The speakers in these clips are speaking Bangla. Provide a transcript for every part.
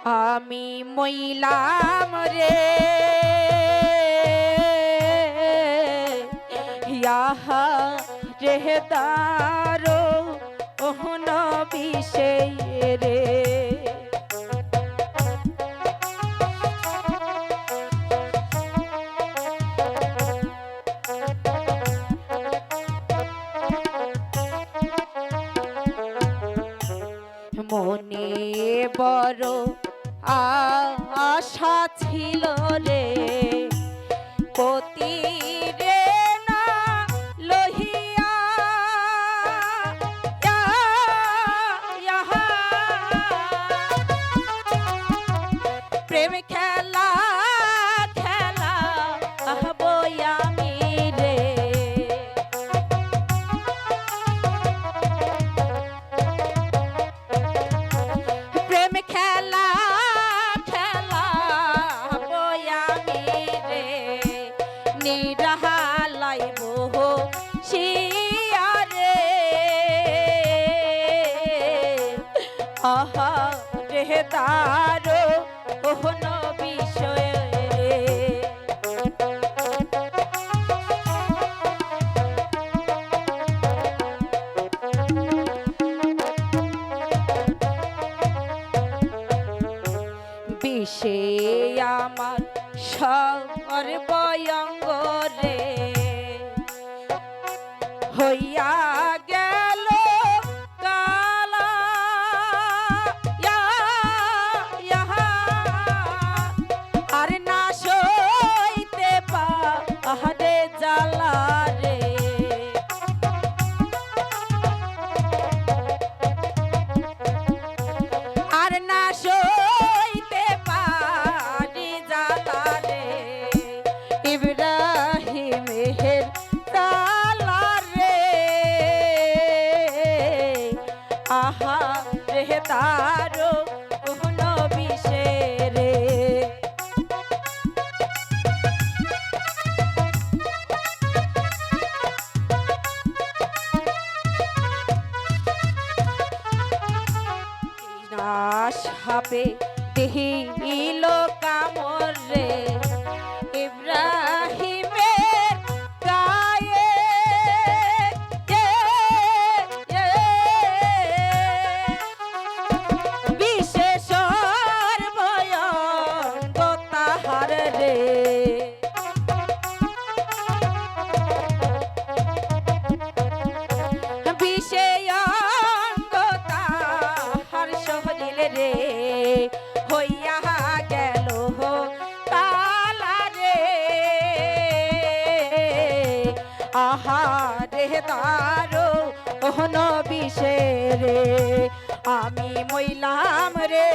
আমি মইলাম রে ইয়াহা রেহদারো ওহ নবী সেই রে মনে বড় আশা ছিল রে পতি রে না লহিয়া প্রেম খেলা খেলা বই আমি রে প্রেম খেলা খেলা বই আমি রে নিরালাইব শিয়া রে আহা রে তারো ওহ নবী সয়ে রে বিষে আমার সর্বয়ঙ্গ রে হইয়া গেল কালা আর না সইতে পাহাড়ে জ্বালা রে আর না সইতে পারি জ্বালা রে ইব্রাহিমের তালা রে আহা রে তারো ওহ নবী সে রে সাপে দেহিল কামর রে ইব্রাহিমের গায়ে বিশেষর ভয়ঙ্গ তাহার রে রে হইয়া গেল তালা রে আহা রে তারো ওহ নবী সে রে আমি মইলাম রে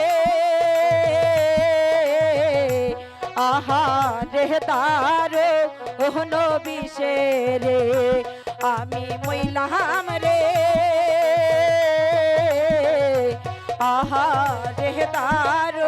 আহা রে তারো ওহ নবী সে রে আমি মইলাম রে আহা রে তারো